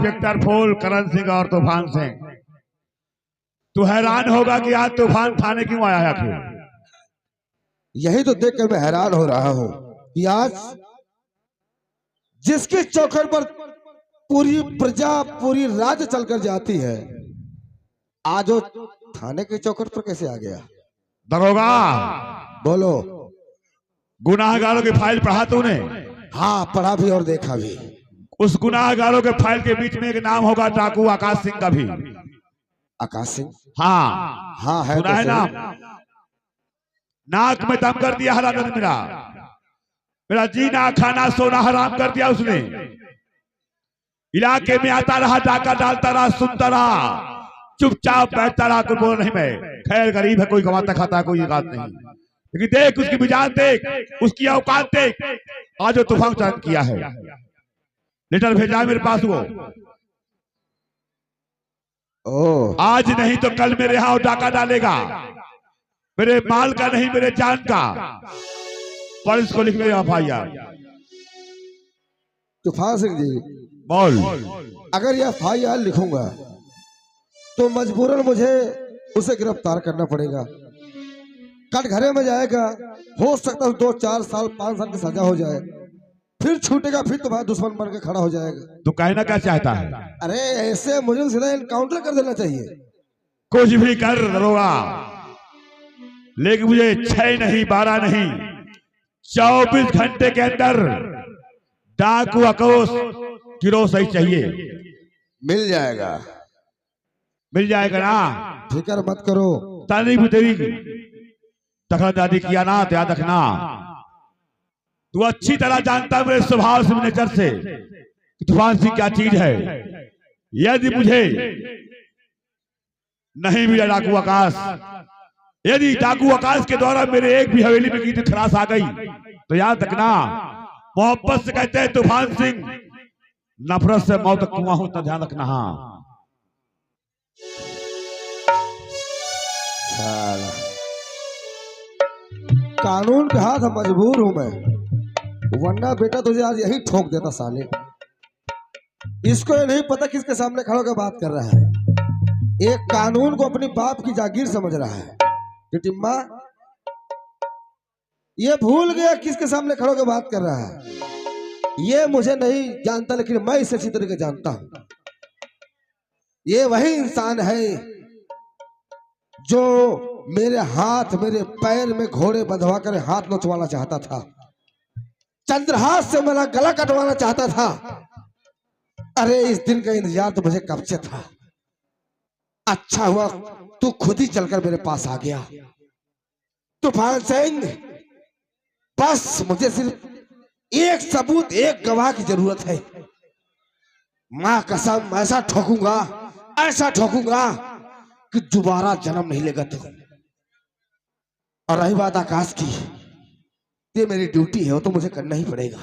Inspector फूल, करण सिंह और तूफान सिंह, तू हैरान होगा कि आज तूफान थाने क्यों आया है आखिर। यही तो देख कर मैं हैरान हो रहा हूँ कि आज जिसके चौखट पर पूरी प्रजा पूरी राज्य चलकर जाती है, आज वो थाने के चौखट पर कैसे आ गया। दरोगा, बोलो। गुनाहगारों की फाइल पढ़ा तूने? हाँ, पढ़ा भी और देखा भी। उस गुनाहगारों के फाइल के बीच में एक नाम होगा डाकू आकाश सिंह का भी। आकाश सिंह? हाँ हाँ है, सुना है नाम। नाक में दम कर दिया हराम ने मेरा, मेरा जीना खाना सोना हराम कर दिया उसने। इलाके में आता रहा, डाका डालता रहा, सुनता रहा, चुपचाप बैठता रहा, कोई बोल नहीं। मैं खैर गरीब है, कोई कमाता खाता कोई बात नहीं, लेकिन देख उसकी मिजाज देख, उसकी औकात देख। आज जो तूफान चलन किया है, लेटर भेजा मेरे पास वो। आज नहीं तो कल मेरे यहाँ डाका डालेगा, मेरे माल का नहीं मेरे जान का। पुलिस को लिख ले एफआईआर। तूफान सिंह जी, बोल। अगर यह एफआईआर लिखूंगा तो मजबूरन मुझे उसे गिरफ्तार करना पड़ेगा। कटघरे में जाएगा, हो सकता है 2-4 साल 5 साल की सजा हो जाए, फिर छूटेगा, फिर तुम्हारा दुश्मन बन के खड़ा हो जाएगा। तू कहना क्या चाहता है? अरे ऐसे मुझे सीधा एनकाउंटर कर देना चाहिए। कुछ भी कर दरोगा, लेकिन मुझे 6 नहीं 12 नहीं 24 घंटे के अंदर डाकू आकाश गिरोह सही चाहिए। मिल जाएगा, मिल जाएगा ना? फिक्र मत करो। तानी भी तेरी दखलंदाजी किया ना तो याद रखना, तू अच्छी तरह जानता है मेरे स्वभाव से, नेचर से, कि तूफान सिंह क्या चीज है। यदि मुझे नहीं मिला डाकू आकाश, यदि डाकू आकाश के द्वारा मेरे एक भी हवेली में की खलास आ गई, तो याद रखना, मोहब्बत से कहते हैं तूफान सिंह, नफरत से मौत तक कुआं हूं, तो ध्यान रखना। हाँ कानून के हाथ मजबूर हूं मैं, वरना बेटा तुझे आज यही ठोक देता साले। इसको ये नहीं पता किसके सामने खड़ा होकर बात कर रहा है। एक कानून को अपनी बाप की जागीर समझ रहा है। टिटिम्मा ये भूल गया किसके सामने खड़ा होकर बात कर रहा है। ये मुझे नहीं जानता, लेकिन मैं इसे अच्छी तरीके जानता हूं। ये वही इंसान है जो मेरे हाथ मेरे पैर में घोड़े बंधवा कर हाथ नोचवाना चाहता था, चंद्रहास से मेरा गला कटवाना चाहता था। अरे इस दिन का इंतजार तो मुझे कब से था। अच्छा हुआ तू खुद ही चलकर मेरे पास आ गया। तूफान सिंह, बस मुझे सिर्फ एक सबूत, एक गवाह की जरूरत है। मां कसम ऐसा ठोकूंगा कि दोबारा जन्म नहीं लेगा तू। और रही बात आकाश की, ये मेरी ड्यूटी है, वो तो मुझे करना ही पड़ेगा,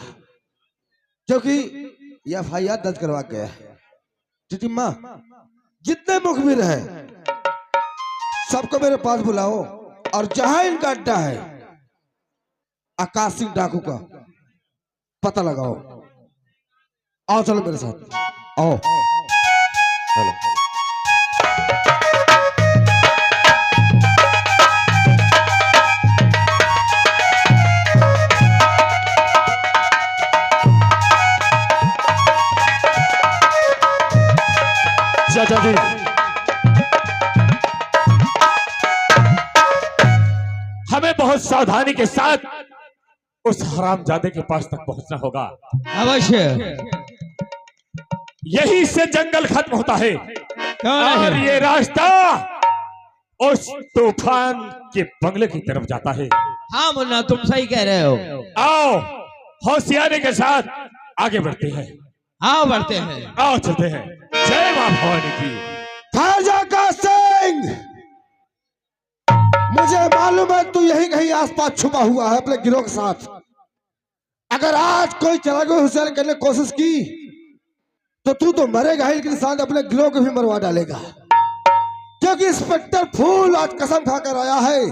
क्योंकि यह एफआईआर दर्ज करवा गया है। टिटिम्मा, जितने मुखबिर हैं सबको मेरे पास बुलाओ, और जहां इनका अड्डा है आकाश सिंह डाकू का पता लगाओ। आओ चलो मेरे साथ, आओ चलो। चाचा जी, हमें बहुत सावधानी के साथ उस हरामजादे के पास तक पहुंचना होगा। अवश्य। यही से जंगल खत्म होता है और ये रास्ता उस तूफान के बंगले की तरफ जाता है। हाँ मुन्ना, तुम सही कह रहे हो। आओ होशियारी के साथ आगे बढ़ते हैं। हाँ बढ़ते हैं, आओ चलते हैं। जय मां भवानी की। आकाश सिंह, मुझे मालूम है तू यही कहीं आसपास छुपा हुआ है अपने गिरोह के साथ। अगर आज कोई चला गया होशियारी करने की कोशिश की तो तू तो मरेगा ही, लेकिन साथ अपने गिरोह को भी मरवा डालेगा, क्योंकि इंस्पेक्टर फूल आज कसम खाकर आया है,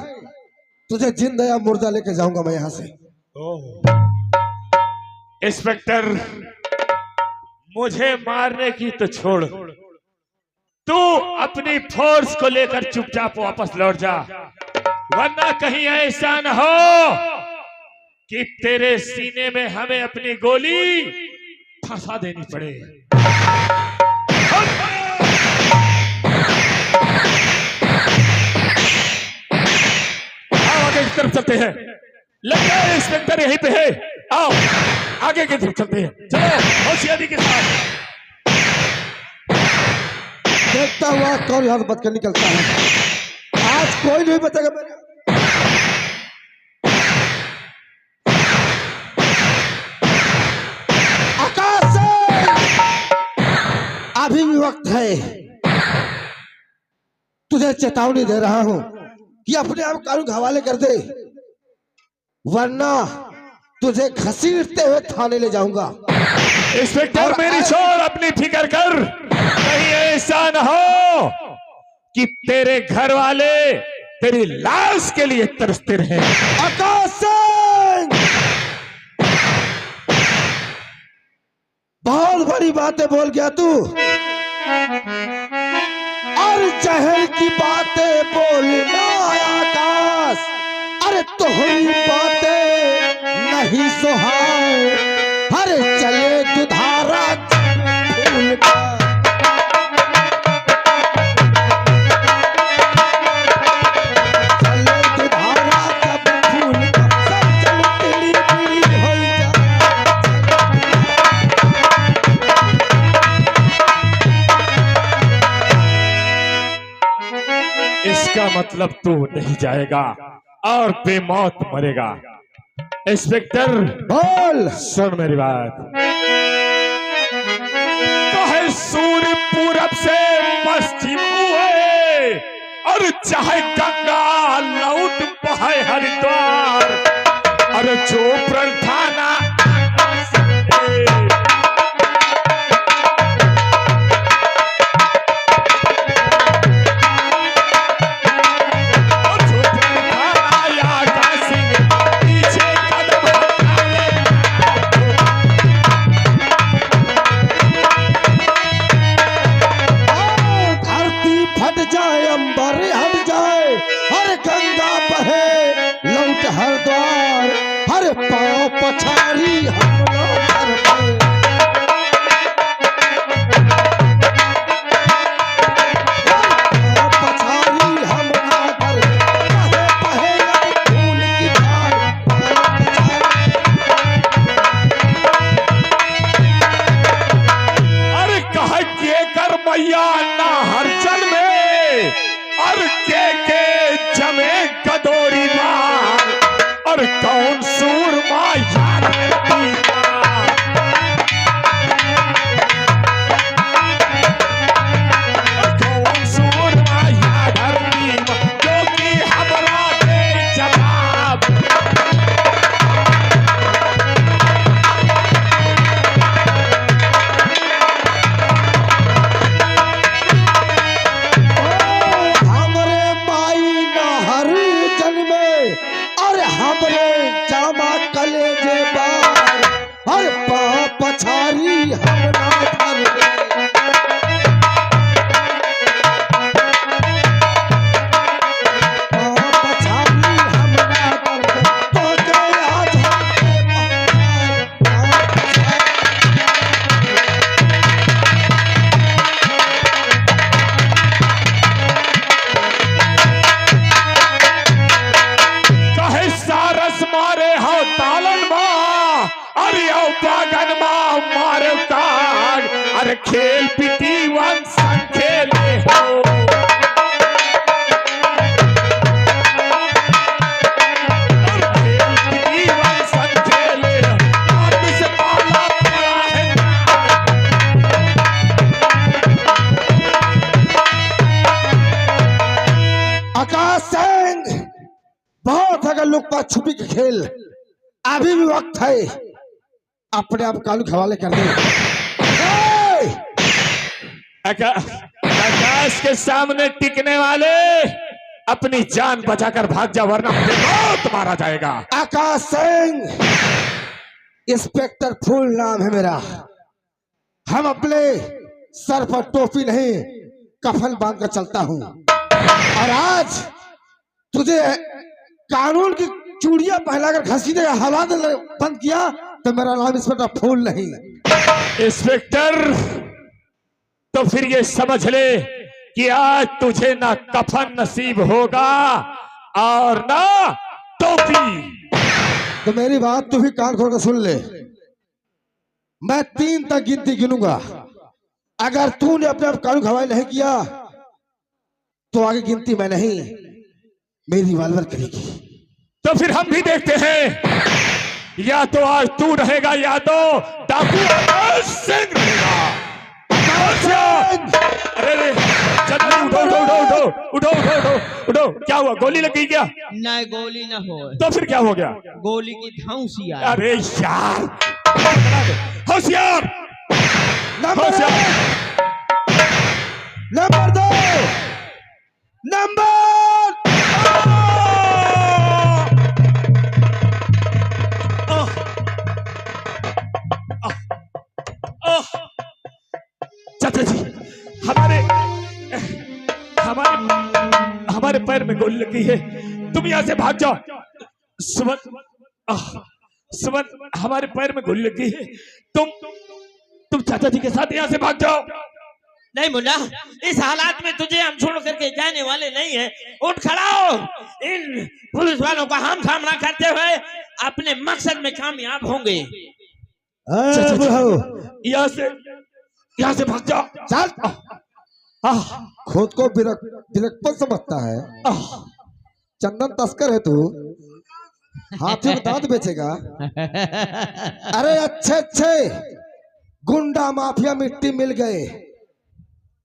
तुझे जिंदा या मुर्दा लेके जाऊंगा मैं यहां से। इंस्पेक्टर मुझे मारने की तो छोड़, तू अपनी फोर्स को लेकर चुपचाप वापस लौट जा, वरना कहीं ऐसा न हो कि तेरे सीने में हमें अपनी गोली फंसा देनी पड़े। आओ आगे की तरफ चलते हैं, लगता है इंस्पेक्टर यहीं पे है। आओ आगे की तरफ चलते हैं, चलो होशियारी के साथ। देखता हुआ कौन यहाँ से बच कर निकलता है। आज कोई नहीं बचेगा मेरे। आकाश से अभी भी वक्त है, तुझे चेतावनी दे रहा हूं कि अपने आप कानून के हवाले कर दे, वरना तुझे घसीटते हुए थाने ले जाऊंगा। इंस्पेक्टर मेरी छोड़, अपनी फिक्र कर, कहीं ऐसा न हो कि तेरे घर वाले तेरी लाश के लिए तरसते रहे। आकाश सिंह, बहुत बड़ी बातें बोल गया तू, और जहर की बातें बोलना आकाश। अरे तोहरी बातें नहीं सुहाए, अरे चले दुधारा फूल का। चले दुधारा जब फूल का, सब चल पीली पीली हो जा। इसका मतलब तू नहीं जाएगा और बेमौत मरेगा। इंस्पेक्टर बोल। सुन मेरी बात, चाहे सूर्य पूरब से पश्चिम हुए और चाहे गंगा लौट बहे हरिद्वार, और जो प्रार्थना हरद्वार, हर पांव पछाड़ी हम लोग कर पछाड़ी हम ना कर फूल की धार। अरे कह के कर मैया ना हर जन में, और के जमे गदोरी बार, और कौन सूरमा याद करती बार। कौन सूरमा याद करती बार, क्योंकि हमरा दे जवाब। हमरे माई ना हर जन्मे, और हमरे जामा कलेजे बार, हर पांव पछाड़ी हम ना कर। पांव पछाड़ी हम ना कर, तो के आज चाहे सारस मारे हो तालन माँ, अरे ओ बागन माँ मारे काग, अरे खेल पीटी वंश खेले हो। अरे खेल पीटी वंश खेले हो, आदमी से पाला पड़ा है। आकाश सिंह, बहुत अगर लुका छुपी के खेल, अभी भी वक्त है, अपने आप कानून के हवाले कर दे। आकाश के सामने टिकने वाले अपनी जान बचाकर भाग जा, वरना बेमौत मारा जाएगा। आकाश सिंह, इंस्पेक्टर फूल नाम है मेरा। हम अपने सर पर टोपी नहीं कफन बांध कर चलता हूँ, और आज तुझे कानून की चूड़ियां पहनाकर घसीटने का हवा बंद किया तो मेरा नाम इंस्पेक्टर फूल नहीं। इंस्पेक्टर, तो फिर ये समझ ले कि आज तुझे ना कफन नसीब होगा और ना टोपी। तो मेरी बात तू भी कान खोल कर सुन ले। मैं 3 तक गिनती गिनूंगा, अगर तूने अपने आप कानून हवाई नहीं किया तो आगे गिनती मैं नहीं, मेरी रिवॉल्वर करेगी। तो फिर हम भी देखते हैं, या तो आज तू रहेगा या तो डाकू आकाश सिंह रहेगा। अरे जल्दी उठो उठो उठो उठो उठो उठो उठो उठो। क्या हुआ, गोली लग गई क्या? ना गोली ना हो, तो फिर क्या हो गया? गोली की धौंसी आई। अरे यार, होशियार नंबर 2 नंबर चाचा जी, हमारे हमारे हमारे पैर में गोली लगी है, तुम यहाँ से भाग जाओ। सुमन, सुमन, हमारे पैर में गोली लगी है, तुम चाचा जी के साथ यहाँ से भाग जाओ। नहीं मुन्ना, इस हालात में तुझे हम छोड़ करके जाने वाले नहीं है। उठ खड़ा हो, इन पुलिस वालों का हम सामना करते हुए अपने मकसद में कामयाब होंगे। यहाँ से भाग जाओ। चल, खुद को बिरकपन समझता है, चंदन तस्कर है तू, हाथी में दांत बेचेगा। अरे अच्छे अच्छे गुंडा माफिया मिट्टी मिल गए,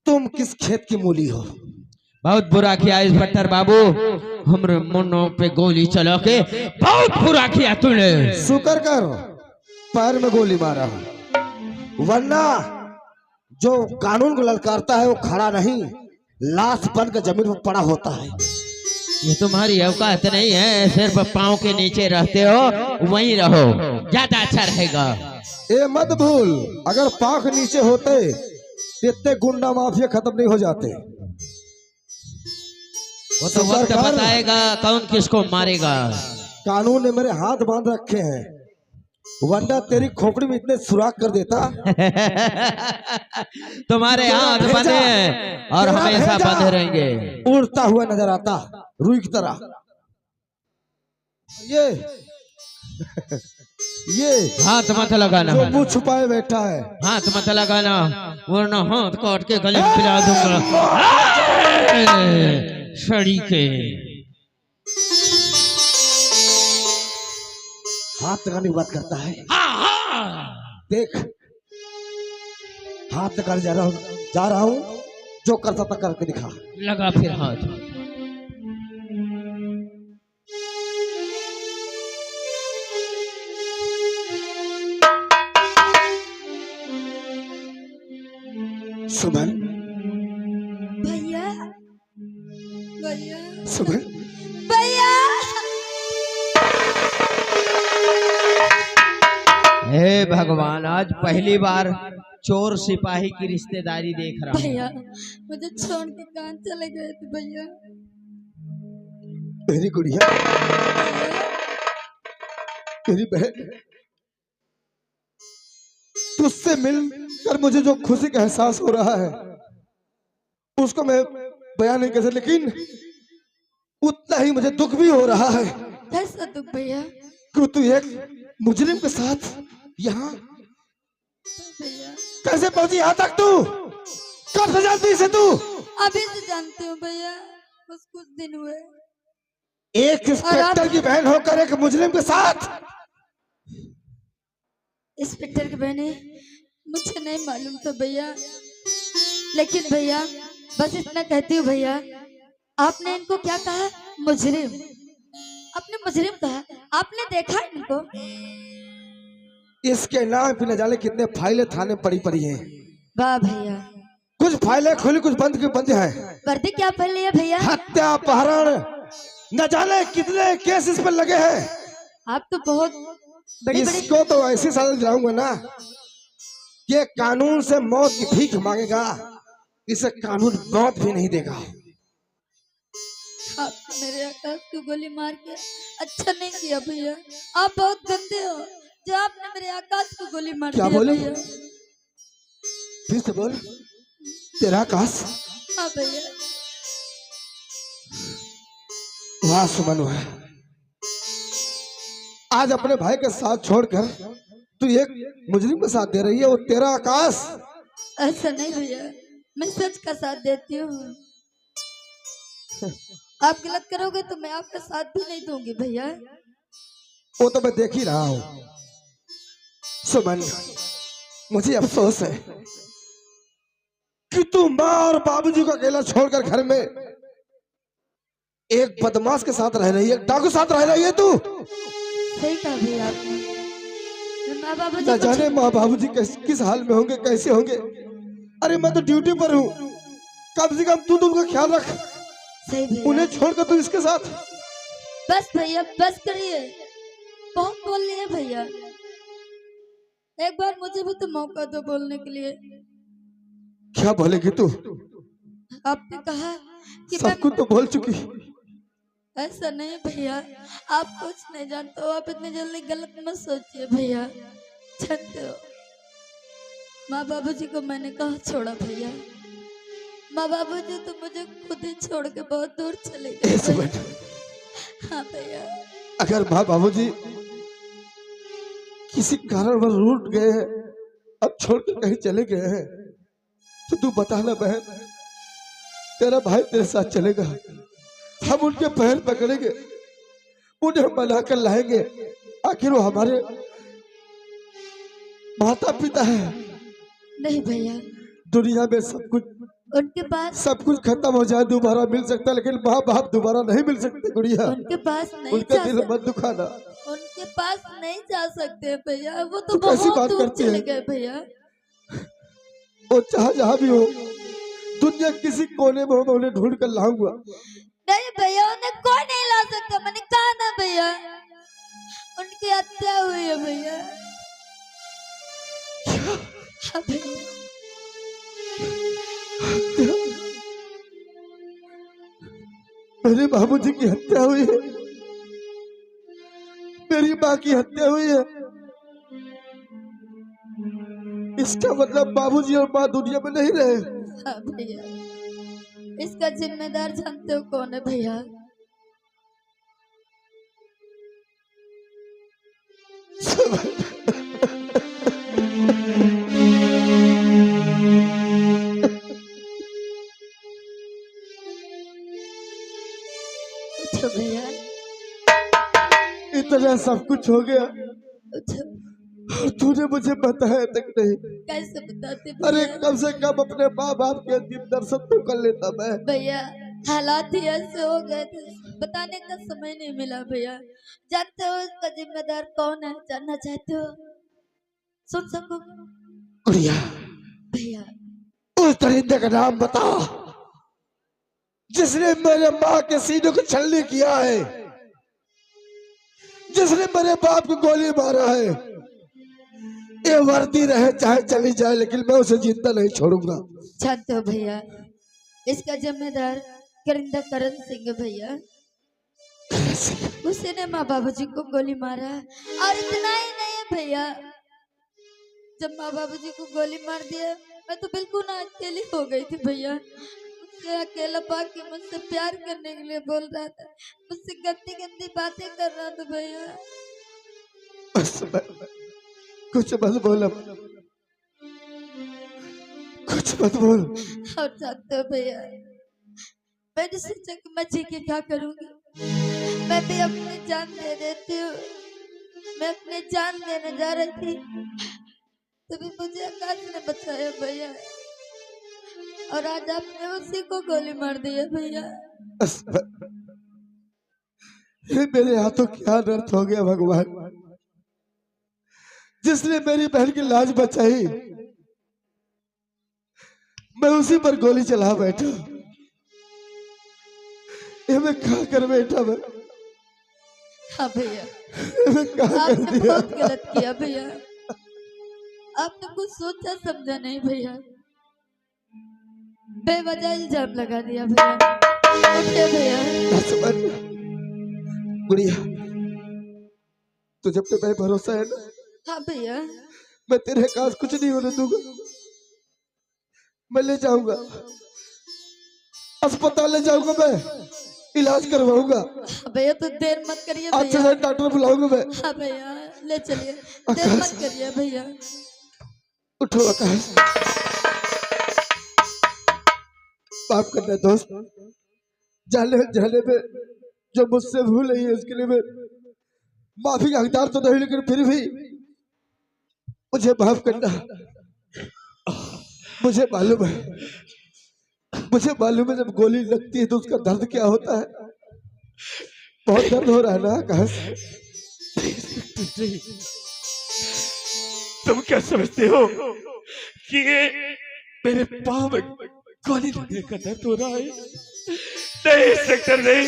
तुम किस खेत की मूली हो? बहुत बुरा किया इंस्पेक्टर बाबू, हमरे मुन्नों पे गोली चला के बहुत बुरा किया तूने। शुक्र कर पैर में गोली मारा, वरना जो कानून को ललकारता है वो खड़ा नहीं, लाश बन कर जमीन पर पड़ा होता है। ये तुम्हारी औकात नहीं है, सिर्फ पाँव के नीचे रहते हो, वहीं रहो, ज्यादा अच्छा रहेगा। ये मत भूल, अगर पाँव के नीचे होते इतने गुंडा माफिया खत्म नहीं हो जाते। वो तो वक्त बताएगा कौन किसको मारेगा। कानून ने मेरे हाथ बांध रखे हैं, वरना तेरी खोपड़ी में इतने सुराख कर देता। तुम्हारे हाथ बंधे हैं और हमेशा बंधे रहेंगे। उड़ता हुआ नजर आता रुई की तरह। ये हाथ मत लगाना, जो मुंह छुपाए बैठा है, हाथ मत लगाना, वरना हाथ काट के गले में पिला दूंगा। सड़ी के हाथ लगाने की बात करता है। देख, हाथ लगाने जा रहा हूँ, जो करता था करके दिखा। लगा फिर हाथ। सुमन, भैया, भैया, सुमन, भैया। हे भगवान, आज पहली बार चोर सिपाही की रिश्तेदारी देख रहा हूँ। भैया, मुझे छोड़ के कहाँ चले गए थे भैया? मेरी गुड़िया, मेरी बहन, तुझसे मिलकर मुझे जो खुशी का एहसास हो रहा है उसको मैं बयान नहीं कर सकता, लेकिन उतना ही मुझे दुख भी हो रहा है। कैसा दुख भैया? कि तू एक मुजरिम के साथ यहाँ भैया, कैसे पहुंची यहाँ तक? तू कब से जानती से तू? अभी से जानती हूँ भैया, बस कुछ दिन हुए। एक इंस्पेक्टर की बहन होकर एक मुजरिम के साथ? इंस्पेक्टर की बहने मुझे नहीं मालूम था भैया, लेकिन भैया बस इतना कहती हूँ भैया, आपने इनको क्या कहा? मुजरिम। आपने मुजरिम कहा? आपने देखा इनको? इसके नाम पे न जाने कितने फाइलें थाने पड़ी पड़ी हैं। वाह भैया, कुछ फाइलें खुली, कुछ बंद की बंद है। वर्दी क्या पढ़ लिया भैया? हत्या, अपहरण, न जाने कितने केस इस पर लगे हैं। आप तो बहुत बड़ी बड़ी। इसको तो ऐसी सजा दिलाऊंगा ना ये कानून से मौत की भीख मांगेगा, इसे कानून मौत भी नहीं देगा। आपने मेरे आकाश को गोली मार के अच्छा नहीं किया भैया। आप बहुत गंदे हो जो आपने मेरे आकाश को गोली मार क्या दिया बोले? भैया। फिर से बोल। तेरा आकाश? हाँ भैया। वाह सुमन, वाह। आज अपने भाई के साथ छोड़कर तू एक मुजरिम का साथ दे रही है, वो तेरा आकाश। ऐसा नहीं भैया, मैं सच का साथ देती हूँ। आप गलत करोगे तो मैं आपका साथ भी नहीं दूंगी भैया। वो तो मैं देख ही रहा हूँ सुमन। मुझे अफसोस है कि तू माँ और बाबूजी को अकेला छोड़कर घर में एक बदमाश के साथ रह रही है, डाकू साथ रह रही है तू। सही कहा भैया आपने। माँ बाबूजी न को जाने माँ बाबूजी किस हाल में होंगे, कैसे होंगे। अरे मैं तो ड्यूटी पर हूँ, कम से कम तू तो उनका ख्याल रख। सही भैया। उन्हें छोड़कर तू इसके साथ। बस भैया बस करिए, बहुत बोल लिए भैया। एक बार मुझे भी तो मौका दो बोलने के लिए। क्या बोलेगी तू? आपने कहा कि सब कुछ तो बोल चुकी। ऐसा नहीं भैया, आप कुछ नहीं जानते हो। आप इतने जल्दी गलत मत सोचिए भैया। जानते हो माँ बाबूजी को मैंने कहा छोड़ा भैया। माँ बाबूजी तो मुझे खुद ही छोड़ के बहुत दूर चले गए भैया। हाँ भैया। अगर माँ बाबूजी किसी कारणवश रूठ गए हैं, अब छोड़कर कहीं चले गए हैं, तो तू बताना बहन, तेरा भाई तेरे साथ चलेगा। हम उनके पैर पकड़ेंगे, उन्हें मना कर लाएंगे। आखिर वो हमारे माता पिता है। नहीं भैया, दुनिया में उनके पास सब कुछ खत्म हो जाए, दोबारा मिल सकता है, लेकिन माँ बाप दोबारा नहीं मिल सकते गुड़िया। उनके पास नहीं उनका जा दिल सकते। मत दुखाना। उनके पास नहीं जा सकते भैया, वो तो तू कैसी बहुत बात दूर करती चले है? गए भैया। वो जहाँ भी हो, दुनिया किसी कोने में हो, मैं उन्हें ढूंढ कर लाऊंगा। नहीं भैया, उन्हें कोई नहीं ला सकता। मैंने कहा ना भैया, उनकी हत्या हुई है भैया। हाँ भैया। मेरे बाबूजी की हत्या हुई है, मेरी माँ की हत्या हुई है। इसका मतलब बाबूजी और माँ दुनिया में नहीं रहे। हाँ भैया, इसका जिम्मेदार जानते हो कौन है भैया? उठो भैया, इतना सब कुछ हो गया उठो। और तूने मुझे बताया तक नहीं। कैसे बताते अरे भैया? कम से कम अपने माँ बाप के अंतिम दर्शन तो कर लेता मैं। भैया हालात ही ऐसे हो गए थे, बताने का समय नहीं मिला भैया। जानते हो इसका जिम्मेदार कौन है? जानना चाहते हो? सुन सको गुड़िया, भैया? उस दरिंदे का नाम बता जिसने मेरे माँ के सीने को छलनी किया है, जिसने मेरे बाप को गोली मारा है। ये वर्दी रहे चाहे चली जाए, लेकिन मैं उसे जिंदा नहीं छोड़ूंगा। जानते हो भैया, इसका जिम्मेदार करिंदा करण सिंह है भैया। उसी ने माँ बाबूजी को गोली मारा है। और इतना ही नहीं है भैया, जब माँ बाबूजी को गोली मार दिया, मैं तो बिल्कुल ना अकेली हो गई थी भैया। मुझसे अकेला पाके मुझसे प्यार करने के लिए बोल रहा था, मुझसे गंदी गंदी बातें कर रहा था भैया। कुछ मत बोल, कुछ मत बोल। और जानते हो भैया, मैंने सोचा कि मैं जी के क्या करूंगी। मैं भी अपनी जान दे देती हूँ। मैं अपनी जान देने जा रही थी, तभी मुझे आकाश ने बचाया भैया। और आज आपने उसी को गोली मार दी है भैया। ये मेरे हाथों क्या अनर्थ हो गया भगवान, जिसने मेरी बहन की लाज बचाई, मैं उसी पर गोली चला बैठा। ये मैं क्या कर बैठा मैं? हाँ भैया, ये मैं क्या कर आपने दिया? बहुत गलत किया भैया। आपने कुछ सोचा समझा नहीं भैया, बेवजह इल्जाम लगा दिया भैया। उठिए भैया। गुड़िया, तुझे पे मैं भरोसा है ना? हाँ भैया। मैं तेरे काज कुछ नहीं होने दूंगा। मैं ले जाऊंगा, अस्पताल ले जाऊंगा, मैं इलाज करवाऊंगा। हाँ भैया, तो देर मत करिए अच्छे भैया। से डॉक्टर बुलाऊंगा मैं। हाँ भैया, ले चलिए, देर मत करिए भैया। उठो आकाश, माफ करना दोस्त। जाने जाने में जो मुझसे भूल हुई है उसके लिए मैं माफी का हकदार तो नहीं, लेकिन फिर भी मुझे माफ करना। मुझे मालूम है जब गोली लगती है तो उसका दर्द क्या होता है। बहुत दर्द हो रहा है ना आकाश? तुम क्या समझते हो कि ये मेरे पाँव में गोली लगने का दर्द हो रहा है? नहीं इंस्पेक्टर, नहीं।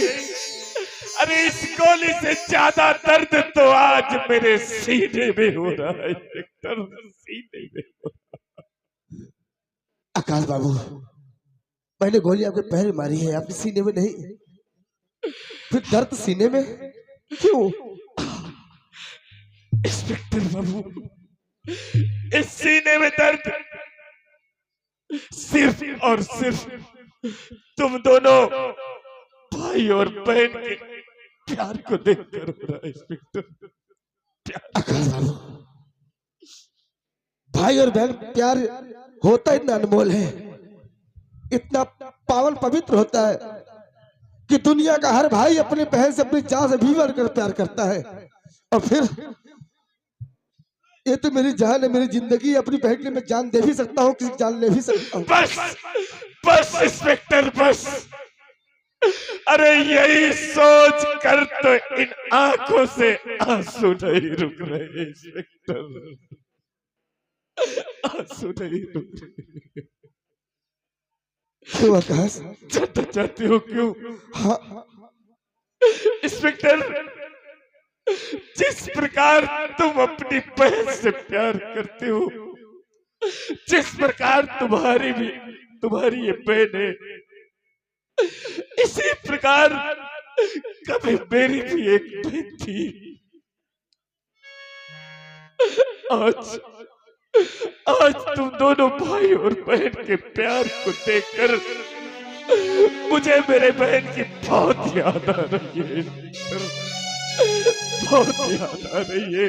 अरे इस गोली से ज्यादा दर्द तो आज मेरे सीने में हो रहा है इंस्पेक्टर, सीने में हो रहा है। आकाश बाबू, मैंने गोली आपके पैर में मारी है, आपके सीने में नहीं। फिर दर्द सीने में क्यों? इंस्पेक्टर बाबू, इस सीने में दर्द सिर्फ और सिर्फ तुम दोनों भाई और बहन के प्यार को देखकर हो रहा है इंस्पेक्टर। आकाश बाबू, भाई और बहन प्यार होता इतना अनमोल है, इतना पावन पवित्र होता है कि दुनिया का हर भाई अपने बहन से अपनी जान से भी बढ़कर प्यार करता है। और फिर ये तो मेरी जान है, मेरी जिंदगी। अपनी बहन के लिए मैं जान दे भी सकता हूँ, किसी जान ले भी सकता हूँ। बस बस इंस्पेक्टर, बस। अरे यही सोच कर तो इन आंखों से आंसू नहीं रुक रहे इंस्पेक्टर, आंसू नहीं रुक रहे। क्यों आकाश? जानना चाहते हो क्यों? हाँ इंस्पेक्टर, जिस प्रकार तुम अपनी बहन से प्यार करते हो, जिस प्रकार तुम्हारी ये बहन है, इसी प्रकार कभी मेरी भी एक बहन थी। आज तुम दोनों भाई और बहन के प्यार को देखकर मुझे मेरे बहन की बहुत याद आ रही है, बहुत याद आ रही है।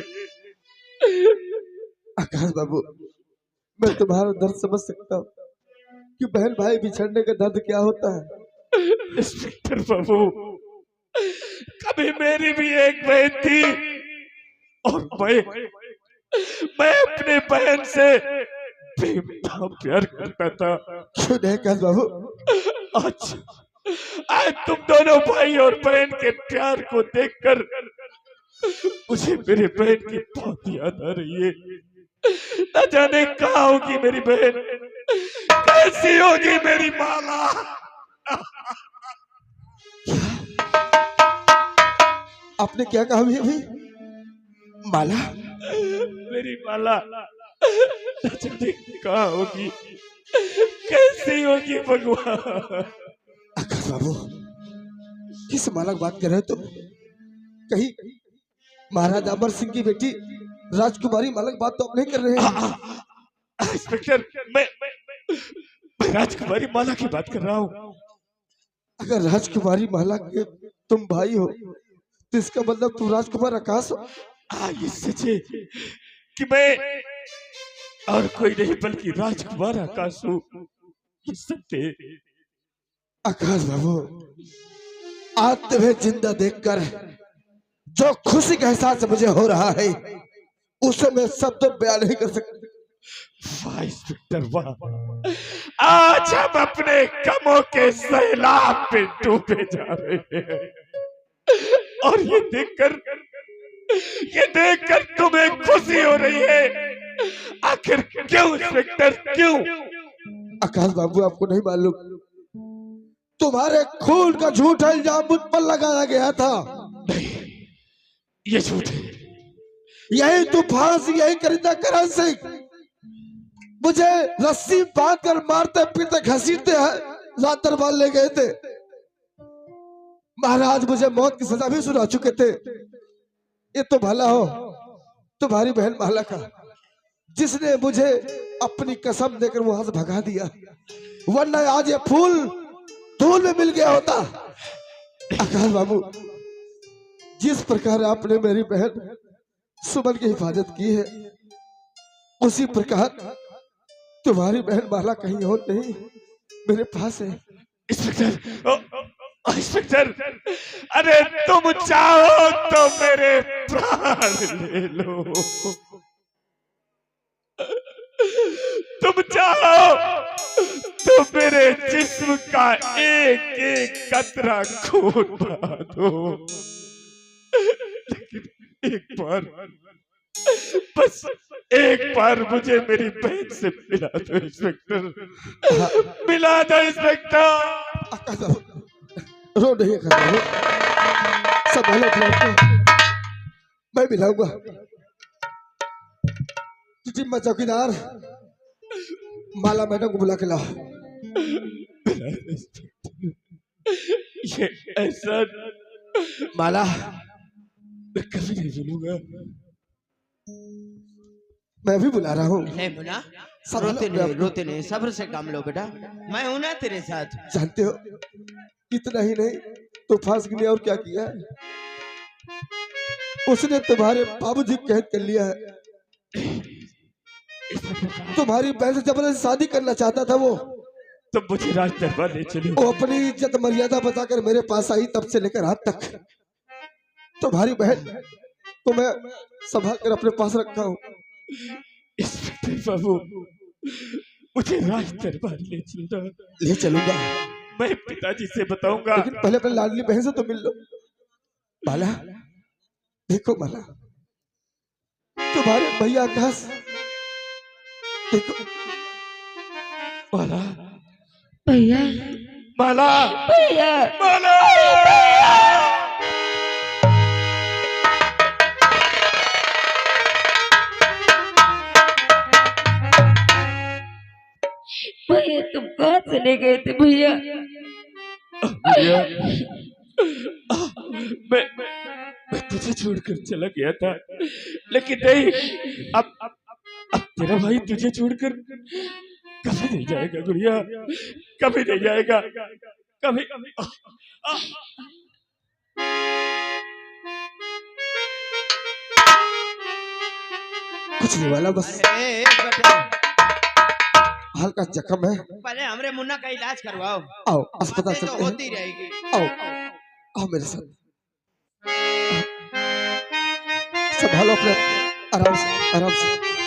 आकाश बाबू, मैं तुम्हारा दर्द समझ सकता हूँ कि बहन भाई बिछड़ने का दर्द क्या होता है। इंस्पेक्टर बाबू, कभी मेरी भी एक बहन थी और मैं अपने बहन से बेमताब प्यार करता था। क्यों नहीं आकाश बाबू? आज तुम दोनों भाई और बहन के प्यार को देखकर मुझे मेरे बहन की बहुत याद आ रही है। न जाने कहाँ होगी मेरी बहन, कैसी होगी मेरी माला। आपने क्या कहा अभी? माला? मेरी माला न जाने कहाँ होगी, कैसी होगी भगवान। आकाश बाबू, किस माला की बात कर रहे हो तुम? कहीं महाराज अमर सिंह की बेटी राजकुमारी माला की बात तो आप नहीं कर रहे हैं? इंस्पेक्टर, मैं राजकुमारी माला की बात कर रहा हूँ। अगर राजकुमारी माला के तुम भाई हो तो इसका मतलब तुम राजकुमार आकाश हो। ये सच है कि मैं और कोई नहीं बल्कि राजकुमार आकाश हूँ। ये सत्य है। आकाश बाबू, आज तुम्हें जिंदा देखकर जो खुशी का एहसास मुझे हो रहा है उसे मैं शब्दों में बयान नहीं कर सकता। वाह इंस्पेक्टर वाह, आज हम अपने गमों के सैलाब पे डूबे जा रहे हैं। और ये देखकर तुम्हें खुशी हो रही है। आखिर क्यों इंस्पेक्टर, क्यों? आकाश बाबू, आपको नहीं मालूम, तुम्हारे खून का झूठा इल्जाम मुझ पर लगाया गया था। नहीं, ये झूठ है। यही तूफान से, यही करिंदा करण सिंह मुझे रस्सी बांधकर मारते पीटते घसीटते हैं रात दरबार ले गए थे। महाराज मुझे मौत की सजा भी सुना चुके थे। ये तो भला हो तुम्हारी बहन माला का, जिसने मुझे अपनी कसम देकर वहां से भगा दिया, वरना आज ये फूल धूल में मिल गया होता। आकाश बाबू, जिस प्रकार आपने मेरी बहन सुमन की हिफाजत की है, उसी प्रकार तुम्हारी बहन माला कहीं और नहीं, मेरे पास है। इंस्पेक्टर, अरे तुम चाहो तो मेरे प्राण ले लो, तुम चाहो तो मेरे जिस्म का एक एक कतरा खून बहा दो, लेकिन एक बार, बस एक बार मुझे मेरी बहन से मिला दो इंस्पेक्टर, मिला दो इंस्पेक्टर। रो नहीं कर रहा, संभालो अपने आप को, मैं मिलाऊंगा। जिम्मा चौकीदार, माला मैडम को बुला के लाओ। ये ऐसा माला मैं कभी नहीं भूलूंगा। मैं भी बुला रहा हूँ। नहीं मुन्ना, संभालो रोते अपने आप नहीं, को। रोते नहीं, सब्र से काम लो बेटा, मैं हूं ना तेरे साथ। जानते हो, इतना ही नहीं तो फांस के लिए और क्या किया है? उसने तुम्हारे बाबूजी को कैद कर लिया है। तुम्हारी बहन से जबरदस्ती शादी करना चाहता था वो। तो मुझे राज दरबार ले चलो। वो अपनी इज्जत मर्यादा बताकर मेरे पास आई, तब से लेकर आज तक तुम्हारी बहन को मैं संभाल कर अपने पास रखा हूँ। इंस्पेक्टर बाबू, मुझे राज दरबार ले चलना। ले चलूंगा, मैं पिताजी से बताऊंगा। लेकिन पहले अपने लाडली बहन से तो मिल लो। माला, देखो माला, तुम्हारे भैया आकाश, देखो माला, भैया, माला, भैया, माला। भैया तुम कहाँ चले गए थे भैया? भैया, मैं तुझे छोड़कर चला गया था, लेकिन नहीं, अब तेरा भाई तुझे छोड़कर कभी नहीं जाएगा गुड़िया, कभी नहीं जाएगा, कभी। कुछ नहीं वाला, बस बेटा, हल्का जख्म है। पहले हमरे मुन्ना का इलाज करवाओ। आओ अस्पताल बातें तो चलते होती हैं। रहेगी। आओ आओ मेरे साथ, संभालो अपने, आराम से आराम से।